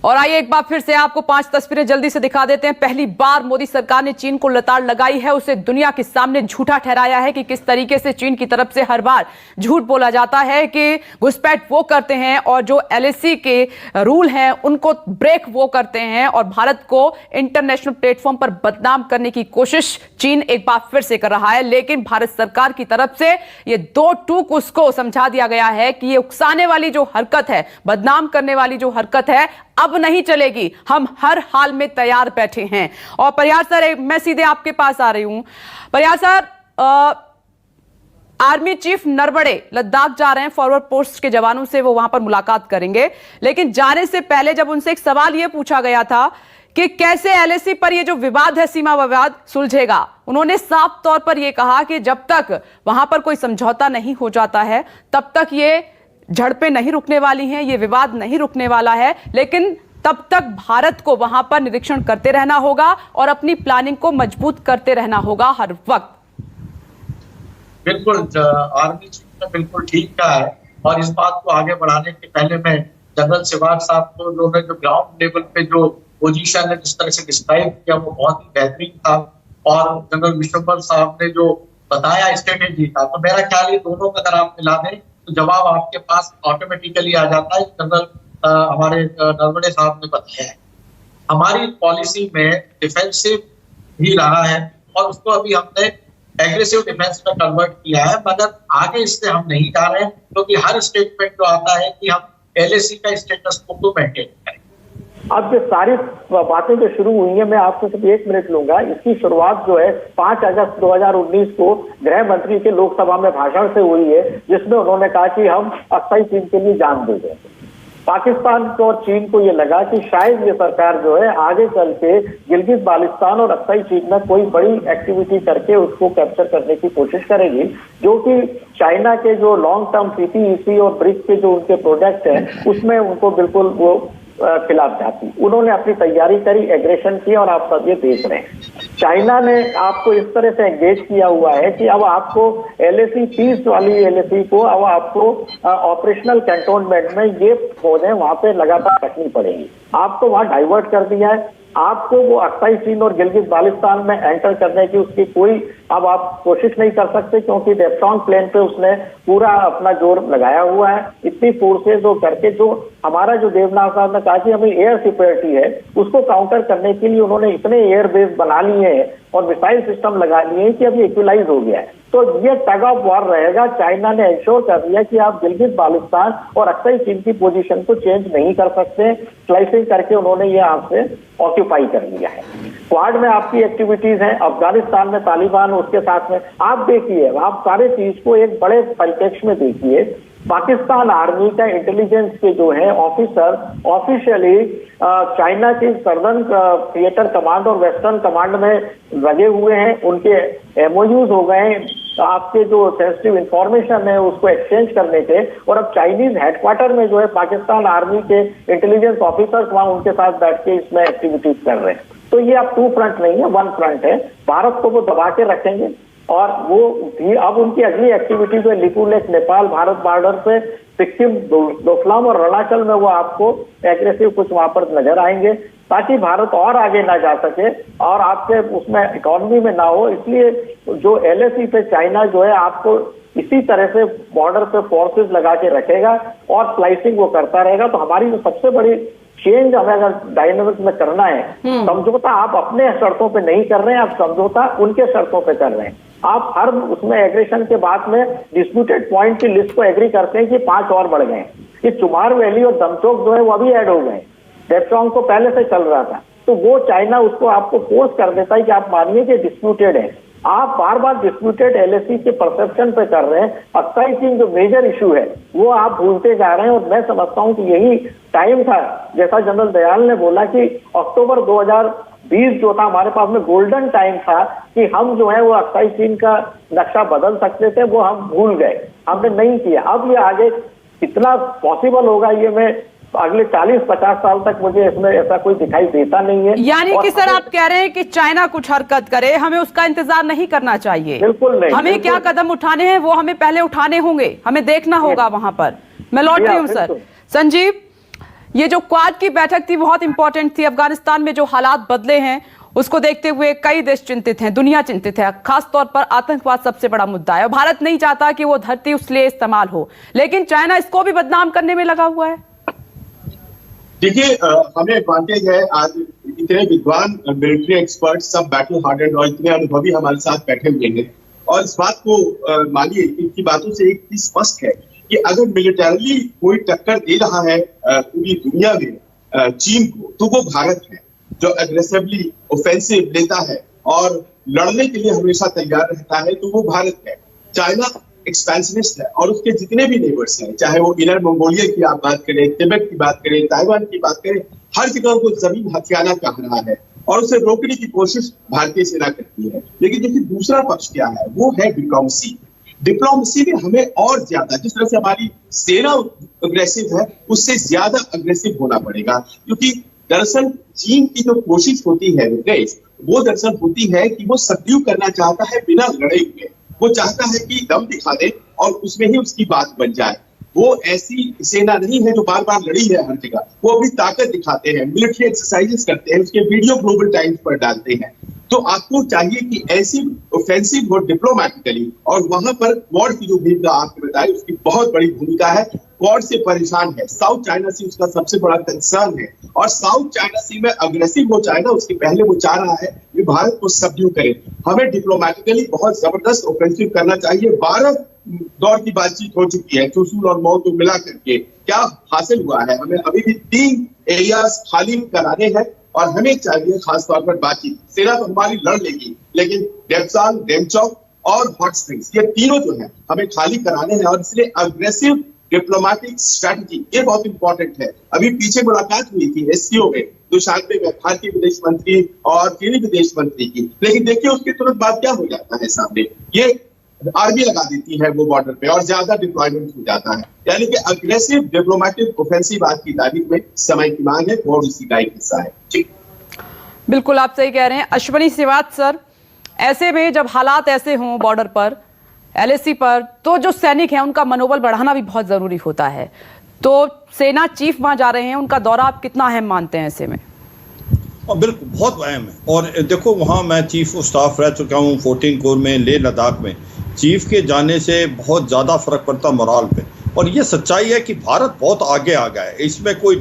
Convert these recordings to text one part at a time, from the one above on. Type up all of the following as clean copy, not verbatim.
और आइए एक बार फिर से आपको 5 तस्वीरें जल्दी से दिखा देते हैं। पहली बार मोदी सरकार ने चीन को लताड़ लगाई है, उसे दुनिया के सामने झूठा ठहराया है कि किस तरीके से चीन की तरफ से हर बार झूठ बोला जाता है कि घुसपैठ वो करते हैं और जो एलएसी के रूल हैं उनको ब्रेक वो करते हैं, और भारत को इंटरनेशनल प्लेटफॉर्म पर बदनाम करने की कोशिश चीन एक बार फिर से कर रहा है। लेकिन भारत सरकार की तरफ से ये दो टूक उसको समझा दिया गया है कि ये उकसाने वाली जो हरकत है, बदनाम करने वाली जो हरकत है, अब नहीं चलेगी। हम हर हाल में तैयार बैठे हैं। और प्रयास सर, मैं सीधे आपके पास आ रही हूं। प्रयास sir, army chief Naravane Ladakh जा रहे हैं, फॉरवर्ड पोस्ट के जवानों से वो वहां पर मुलाकात करेंगे। लेकिन जाने से पहले जब उनसे एक सवाल यह पूछा गया था कि कैसे एलएसी पर यह जो विवाद है, सीमा विवाद, सुलझेगा, उन्होंने साफ तौर पर यह कहा कि जब तक वहां पर कोई समझौता नहीं हो जाता है तब तक ये झड़पें नहीं रुकने वाली हैं, ये विवाद नहीं रुकने वाला है। लेकिन तब तक भारत को वहां पर निरीक्षण करते रहना होगा और अपनी प्लानिंग को मजबूत करते रहना होगा हर वक्त। बिल्कुल, आर्मी चीफ ने बिल्कुल ठीक कहा है। और इस बात को आगे बढ़ाने के पहले मैं जनरल सिवाग साहब को, उन्होंने जो ग्राउंड लेवल पे जो पोजीशन है जिस तरह से डिस्क्राइब किया वो बहुत ही बेहतरीन था। और जनरल विश्वम्भर साहब ने जो बताया स्ट्रेटेजी था, तो मेरा ख्याल ये दोनों का अगर आप मिला दें तो जवाब आपके पास ऑटोमेटिकली आ जाता है। जनरल हमारे नरवणे साहब ने बताया है, हमारी पॉलिसी में डिफेंसिव ही रहा है और उसको अभी हमने एग्रेसिव डिफेंस में कन्वर्ट किया है, मगर आगे इससे हम नहीं जा रहे हैं क्योंकि हर स्टेटमेंट जो आता है कि हम एलएसी का स्टेटस को मेंटेन करें। अब ये सारी बातें जो शुरू हुई हैं, मैं आपसे सिर्फ 1 मिनट लूंगा। इसकी शुरुआत जो है 5 अगस्त 2019 को गृह मंत्री के लोकसभा में भाषण से हुई है, जिसमें उन्होंने कहा कि हम अक्साई चीन के लिए जान दे देंगे। पाकिस्तान को और चीन को ये लगा कि शायद ये सरकार जो है आगे चल के गिलगित बाल्टिस्तान और अक्साई चीन में कोई बड़ी एक्टिविटी करके उसको कैप्चर करने की कोशिश करेगी, जो कि चाइना के जो लॉन्ग टर्म सीपीईसी और ब्रिक्स के जो उनके प्रोजेक्ट हैं उसमें उनको बिल्कुल वो खिलाफ जाती। उन्होंने अपनी तैयारी करी, एग्रेशन की, और आप सब ये देख रहे हैं। चाइना ने आपको इस तरह से एंगेज किया हुआ है कि अब आपको एलएसी पीस वाली एलएसी को अब आपको ऑपरेशनल कैंटोनमेंट में ये फौजें वहां पे लगातार रखनी पड़ेगी। आपको वहां डाइवर्ट कर दिया है। आपको वो अक्साई चीन और गिलगित बाल्टिस्तान में एंटर करने की उसकी कोई अब आप कोशिश नहीं कर सकते, क्योंकि डेप्टोंग प्लेन पे उसने पूरा अपना जोर लगाया हुआ है। इतनी फोर्सेज वो करके, जो हमारा जो देवनाथ साहब ने कहा कि हमें एयर सिक्योरिटी है, उसको काउंटर करने के लिए उन्होंने इतने एयर बेस बना लिए हैं और मिसाइल सिस्टम लगा लिए हैं कि अब ये इक्विलाइज हो गया है। तो ये टग ऑफ वॉर रहेगा। चाइना ने इंश्योर कर दिया कि आप गिलगित बाल्टिस्तान और अक्साई चीन की पोजीशन को चेंज नहीं कर सकते। स्लाइसिंग करके उन्होंने ये आपसे ऑक्यूपाई कर लिया है। क्वाड में आपकी एक्टिविटीज हैं, अफगानिस्तान में तालिबान, उसके साथ में आप देखिए, आप सारे चीज को एक बड़े परिप्रेक्ष्य में देखिए। पाकिस्तान आर्मी का इंटेलिजेंस के जो है ऑफिसर ऑफिशियली चाइना की सर्दर्न थिएटर कमांड और वेस्टर्न कमांड में लगे हुए हैं। उनके एमओयूज हो गए आपके जो सेंसिटिव इंफॉर्मेशन है उसको एक्सचेंज करने के, और अब चाइनीज हेडक्वार्टर में जो है पाकिस्तान आर्मी के इंटेलिजेंस ऑफिसर्स वहां उनके साथ बैठ के इसमें एक्टिविटीज कर रहे हैं। तो ये अब 2 फ्रंट नहीं है, 1 फ्रंट है। भारत को वो दबा के रखेंगे और वो भी अब उनकी अगली एक्टिविटी जो है लिपुलेख नेपाल भारत बॉर्डर से सिक्किम, डोकलाम और अरुणाचल में वो आपको एग्रेसिव कुछ वहां पर नजर आएंगे, ताकि भारत और आगे ना जा सके और आपके उसमें इकोनॉमी में ना हो। इसलिए जो एलएसी पे चाइना जो है आपको इसी तरह से बॉर्डर पे फोर्सेस लगा के रखेगा और स्लाइसिंग वो करता रहेगा। तो हमारी जो सबसे बड़ी चेंज हमें अगर डायनामिक्स में करना है, समझौता आप अपने शर्तों पे नहीं कर रहे हैं, आप समझौता उनके शर्तों पे कर रहे हैं। आप हर उसमें एग्रेशन के बाद में डिस्प्यूटेड पॉइंट की लिस्ट को एग्री करते हैं कि 5 और बढ़ गए। ये चुमार वैली और दमचोक जो है वो अभी ऐड हो गए, डेप्टोंग को पहले से चल रहा था। तो वो चाइना उसको आपको फोर्स कर देता है कि आप मानिए कि डिस्प्यूटेड है। आप बार बार डिस्प्यूटेड एलएसी के परसेप्शन पे कर रहे हैं। अक्साई चीन जो मेजर इशू है वो आप भूलते जा रहे हैं। और मैं समझता हूं कि यही टाइम था, जैसा जनरल दयाल ने बोला कि अक्टूबर 2020 जो था हमारे पास में गोल्डन टाइम था कि हम जो है वो अक्साई चीन का नक्शा बदल सकते थे, वो हम भूल गए, हमने नहीं किया। अब ये आगे कितना पॉसिबल होगा ये मैं अगले 40-50 साल तक मुझे इसमें ऐसा कोई दिखाई देता नहीं है। यानी कि सर आप कह रहे हैं कि चाइना कुछ हरकत करे, हमें उसका इंतजार नहीं करना चाहिए। बिल्कुल नहीं, हमें क्या कदम उठाने हैं वो हमें पहले उठाने होंगे, हमें देखना होगा वहां पर। मैं लौट रही हूँ सर। संजीव, ये जो क्वाड की बैठक थी बहुत इंपॉर्टेंट थी। अफगानिस्तान में जो हालात बदले हैं उसको देखते हुए कई देश चिंतित हैं, दुनिया चिंतित है। खास तौर पर आतंकवाद सबसे बड़ा मुद्दा है और भारत नहीं चाहता कि वो धरती उसके इस्तेमाल हो, लेकिन चाइना इसको भी बदनाम करने में लगा हुआ है। देखिए, हमें एडवांटेज है, आज इतने विद्वान मिलिट्री एक्सपर्ट सब बैटल हार्डेंड और इतने अनुभवी हमारे साथ बैठे हुए हैं और इस बात को मानिए, इनकी बातों से एक चीज स्पष्ट है कि अगर मिलिटरली कोई टक्कर दे रहा है पूरी दुनिया में चीन को, तो वो भारत है जो अग्रेसिवली ऑफेंसिव लेता है और लड़ने के लिए हमेशा तैयार रहता है, तो वो भारत है। चाइना एक्सपेंशनिस्ट है और उसके जितने भी नेबर्स हैं, चाहे वो इनर मंगोलिया की आप बात करें, तिब्बत की बात करें, ताइवान की बात करें, हर जगह वो जमीन हथियाना चाह रहा है और उसे रोकने की कोशिश भारतीय सेना करती है। लेकिन देखिए दूसरा पक्ष क्या है, वो है डिप्लोमेसी। डिप्लोमेसी में हमें और ज्यादा, जिस तरह से हमारी सेना अग्रेसिव है, उससे ज्यादा अग्रेसिव होना पड़ेगा, क्योंकि दरअसल चीन की जो कोशिश होती है वो दरअसल होती है कि वो सबड्यू करना चाहता है बिना लड़े हुए। वो चाहता है कि दम दिखा दे और उसमें ही उसकी बात बन जाए। वो ऐसी सेना नहीं है जो बार बार लड़ी है हर जगह, वो अपनी ताकत दिखाते हैं, मिलिट्री एक्सरसाइजेस करते हैं, उसके वीडियो ग्लोबल टाइम्स पर डालते हैं। तो आपको चाहिए कि ऐसी ऑफेंसिव हो डिप्लोमेटिकली, और वहां पर क्वाड की जो भूमिका आपने बताई उसकी बहुत बड़ी भूमिका है। क्वाड से परेशान है, साउथ चाइना सी उसका सबसे बड़ा कंसर्न है और साउथ चाइना सी में अग्रेसिव हो चाइना, उसके पहले वो चाह रहा है कि भारत को सबड्यू करे। हमें डिप्लोमेटिकली बहुत जबरदस्त ऑफेंसिव करना चाहिए। 12 दौर की बातचीत हो चुकी है, चुशुल और मऊ को मिला करके क्या हासिल हुआ है? हमें अभी भी 3 एरियाज खाली कराने हैं और हमें चाहिए खास तौर पर बातचीत। सेना तो हमारी लड़ लेगी, लेकिन डेप्सांग, डेमचौक और हॉट स्प्रिंग्स, ये तीनों जो है हमें खाली कराने हैं और इसलिए अग्रेसिव डिप्लोमेटिक स्ट्रैटेजी ये बहुत इंपॉर्टेंट है। अभी पीछे मुलाकात हुई थी एससीओ में, दुशान्बे में, भारतीय विदेश मंत्री और चीनी विदेश मंत्री की, लेकिन देखिए उसके तुरंत बाद क्या हो जाता है सामने, ये आर्मी लगा देती है वो बॉर्डर पे और ज्यादा डिप्लॉयमेंट हो जाता है। यानी कि अग्रेसिव डिप्लोमेटिक ऑफेंसिव आज की तारीख में समय की मांग है और उसी का एक हिस्सा है। ठीक, बिल्कुल आप सही कह रहे हैं। अश्वनी श्रीवास्तव सर, ऐसे में जब हालात ऐसे हों बॉर्डर पर, एलएसी पर, तो जो सैनिक हैं उनका मनोबल बढ़ाना भी बहुत जरूरी होता है। तो सेना चीफ वहां जा रहे हैं, उनका दौरा आप कितना अहम मानते हैं ऐसे में? बिल्कुल बहुत अहम है। और देखो वहाँ मैं चीफ ऑफ स्टाफ रह चुका हूँ 14 कोर में, लेह लद्दाख में। चीफ के जाने से बहुत ज़्यादा फर्क पड़ता मोराल पे, और ये सच्चाई है कि भारत बहुत आगे आ गया है, इसमें कोई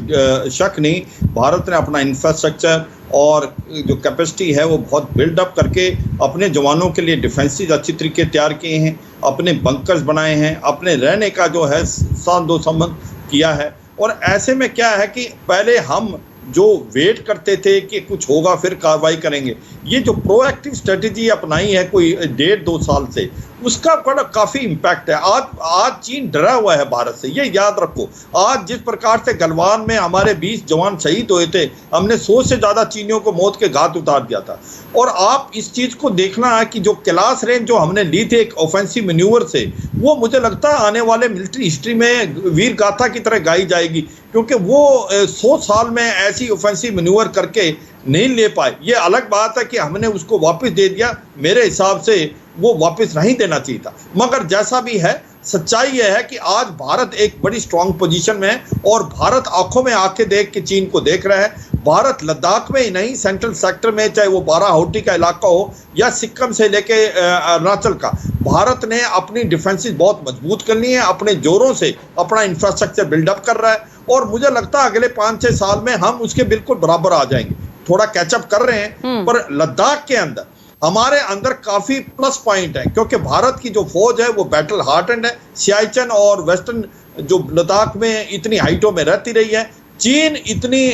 शक नहीं। भारत ने अपना इंफ्रास्ट्रक्चर और जो कैपेसिटी है वो बहुत बिल्डअप करके अपने जवानों के लिए डिफेंसेस अच्छी तरीके तैयार किए हैं, अपने बंकर्स बनाए हैं, अपने रहने का जो है साथ संबंध किया है। और ऐसे में क्या है कि पहले हम जो वेट करते थे कि कुछ होगा फिर कार्रवाई करेंगे, ये जो प्रोएक्टिव स्ट्रेटजी अपनाई है कोई 1.5-2 साल से, उसका बड़ा काफ़ी इम्पैक्ट है। आज चीन डरा हुआ है भारत से, ये याद रखो। आज जिस प्रकार से गलवान में हमारे 20 जवान शहीद हुए थे, हमने 100 से ज़्यादा चीनियों को मौत के घाट उतार दिया था। और आप इस चीज़ को देखना है कि जो क्लास रेंज जो हमने ली थी एक ऑफेंसिव मैन्यूवर से, वो मुझे लगता है आने वाले मिलिट्री हिस्ट्री में वीर गाथा की तरह गाई जाएगी, क्योंकि वो 100 साल में ऐसी ऑफेंसिव मैन्यूवर करके नहीं ले पाए। ये अलग बात है कि हमने उसको वापस दे दिया, मेरे हिसाब से वो वापस नहीं देना चाहिए था। मगर जैसा भी है, सच्चाई यह है कि आज भारत एक बड़ी स्ट्रांग पोजीशन में है और भारत आंखों में आंखें देख के चीन को देख रहा है। भारत लद्दाख में ही नहीं, सेंट्रल सेक्टर में, चाहे वो बाराहोटी का इलाका हो या सिक्किम से लेके अरुणाचल का, भारत ने अपनी डिफेंसेस बहुत मजबूत करनी है, अपने जोरों से अपना इंफ्रास्ट्रक्चर बिल्डअप कर रहा है। और मुझे लगता है अगले 5-6 साल में हम उसके बिल्कुल बराबर आ जाएंगे। थोड़ा कैचअप कर रहे हैं, पर लद्दाख के अंदर हमारे अंदर काफ़ी प्लस पॉइंट है, क्योंकि भारत की जो फौज है वो बैटल हार्टेंड है। सियाचिन और वेस्टर्न जो लद्दाख में इतनी हाइटों में रहती रही है। चीन इतनी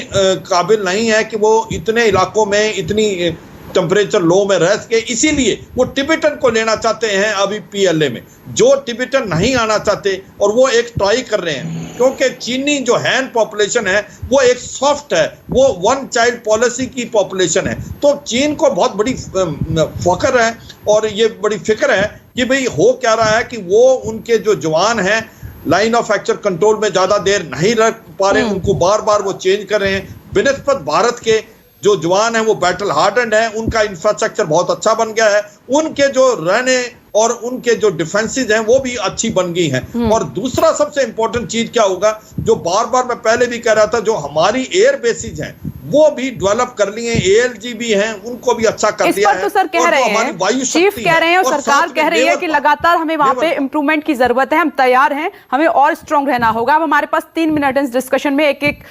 काबिल नहीं है कि वो इतने इलाकों में इतनी टेम्परेचर लो में रह सके, इसीलिए वो टिबेटन को लेना चाहते हैं अभी PLA में। जो टिबेटन नहीं आना चाहते और वो एक ट्राई कर रहे हैं, क्योंकि चीनी जो हैन पॉपुलेशन है वो एक सॉफ्ट है, वो 1 चाइल्ड पॉलिसी की पॉपुलेशन है। तो चीन को बहुत बड़ी फख्र है और ये बड़ी फिक्र है कि भाई हो क्या रहा है कि वो उनके जो जवान हैं लाइन ऑफ एक्चुअल कंट्रोल में ज़्यादा देर नहीं रख पा रहे, उनको बार बार वो चेंज कर रहे हैं। बिनिस्बत भारत के जो जवान हैं वो बैटल हार्डन्ड हैं, उनका इंफ्रास्ट्रक्चर बहुत अच्छा बन गया है, उनके जो रहने और उनके जो डिफेंसेस हैं वो भी अच्छी बन गई हैं। और दूसरा सबसे इंपॉर्टेंट चीज क्या होगा, जो बार बार मैं पहले भी कह रहा था, जो हमारी एयर बेसिस हैं वो भी डेवलप कर लिए हैं, ALG भी हैं, उनको भी अच्छा कर दिया है। तो सर कह रहे हैं, चीफ कह रहे हैं और सरकार कह रही है कि लगातार हमें वहां पे इंप्रूवमेंट की जरूरत है, हम तैयार हैं, हमें और स्ट्रांग रहना होगा। अब हमारे पास 3 मिनट इस डिस्कशन में, एक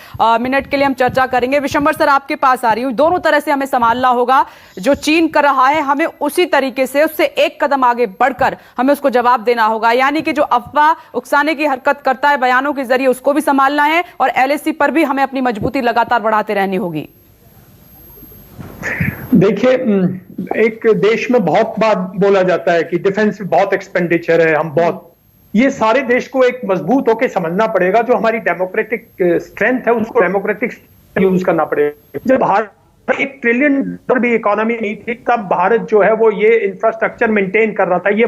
मिनट के लिए हम चर्चा करेंगे। विशंबर सर आपके पास आ रही हूं, दोनों तरह से हमें संभालना होगा। जो चीन कर रहा है हमें उसी तरीके से उससे एक कदम आगे बढ़कर हमें उसको जवाब देना होगा, यानी कि जो अफवाह उकसाने की हरकत करता है बयानों के जरिए उसको भी संभालना है और LAC पर भी हमें अपनी मजबूती लगातार बढ़ाते रहनी होगी। देखिए, एक देश में बहुत बार बोला जाता है कि डिफेंस में बहुत एक्सपेंडिचर है, हम बहुत, ये सारे देश को एक मजबूत होकर समझना पड़ेगा। जो हमारी डेमोक्रेटिक स्ट्रेंथ है उसको डेमोक्रेटिक यूज करना पड़ेगा। जब भारत $1 ट्रिलियन भी इकोनॉमी नहीं थी तब भारत जो है वो ये इंफ्रास्ट्रक्चर मेंटेन कर रहा था, ये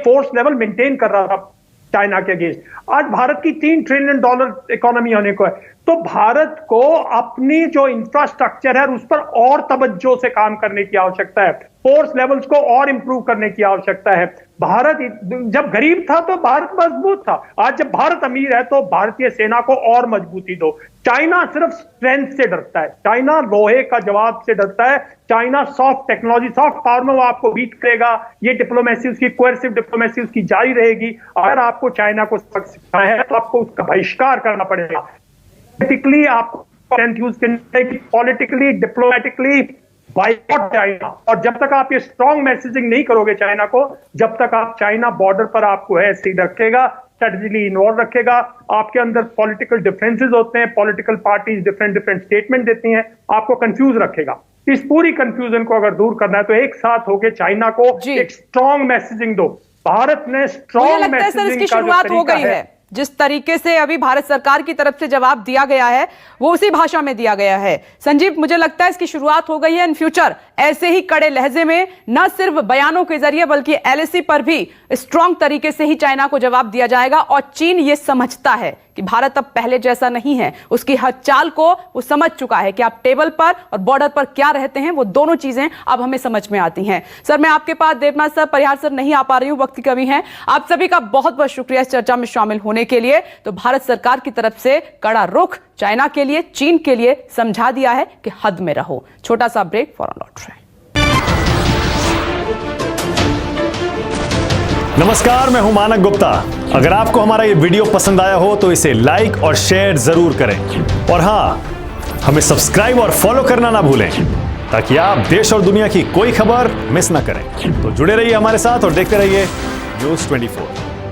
फोर्स लेवल मेंटेन कर रहा था चाइना के अगेंस्ट। आज भारत की $3 ट्रिलियन इकोनॉमी होने को है, तो भारत को अपनी जो इंफ्रास्ट्रक्चर है उस पर और तवज्जो से काम करने की आवश्यकता है, फोर्स लेवल्स को और इंप्रूव करने की आवश्यकता है। भारत जब गरीब था तो भारत मजबूत था, आज जब भारत अमीर है तो भारतीय सेना को और मजबूती दो। चाइना सिर्फ स्ट्रेंथ से डरता है, चाइना लोहे का जवाब से डरता है, China soft technology, soft power में वो आपको बीट करेगा। ये डिप्लोमेसी उसकी, कोएर्सिव डिप्लोमेसी उसकी जारी रहेगी। अगर आपको चाइना को सबक सिखाना है तो आपको उसका बहिष्कार करना पड़ेगा। पॉलिटिकली आपको यूज करने की, पॉलिटिकली डिप्लोमेटिकली बाइकॉट चाइना। और जब तक आप ये स्ट्रॉन्ग मैसेजिंग नहीं करोगे चाइना को, जब तक आप चाइना बॉर्डर पर आपको ऐसे ही रखेगा, स्ट्रेटेजिकली इन्वॉल्व रखेगा, आपके अंदर पॉलिटिकल डिफरेंसेस होते हैं, पॉलिटिकल पार्टीज डिफरेंट स्टेटमेंट देती हैं, आपको कंफ्यूज रखेगा। इस पूरी कंफ्यूजन को अगर दूर करना है तो एक साथ होकर चाइना को एक स्ट्रॉन्ग मैसेजिंग दो। भारत ने स्ट्रॉन्ग मैसेजिंग का शुरुआत हो गई है, जिस तरीके से अभी भारत सरकार की तरफ से जवाब दिया गया है वो उसी भाषा में दिया गया है। संजीव, मुझे लगता है इसकी शुरुआत हो गई है। इन फ्यूचर ऐसे ही कड़े लहजे में न सिर्फ बयानों के जरिए बल्कि LAC पर भी स्ट्रांग तरीके से ही चाइना को जवाब दिया जाएगा। और चीन ये समझता है कि भारत अब पहले जैसा नहीं है, उसकी हर चाल को वो समझ चुका है कि आप टेबल पर और बॉर्डर पर क्या रहते हैं, वो दोनों चीजें अब हमें समझ में आती हैं। सर, मैं आपके पास देवनाथ सर, परिहार सर नहीं आ पा रही हूं, वक्त की कमी है। आप सभी का बहुत बहुत शुक्रिया इस चर्चा में शामिल होने के लिए। तो भारत सरकार की तरफ से कड़ा रुख चाइना के लिए, चीन के लिए समझा दिया है कि हद में रहो। छोटा सा ब्रेक, फौरन लौट रहे हैं। नमस्कार, मैं हूं मानक गुप्ता। अगर आपको हमारा ये वीडियो पसंद आया हो तो इसे लाइक और शेयर जरूर करें, और हां, हमें सब्सक्राइब और फॉलो करना ना भूलें ताकि आप देश और दुनिया की कोई खबर मिस ना करें। तो जुड़े रहिए हमारे साथ और देखते रहिए न्यूज़ 24।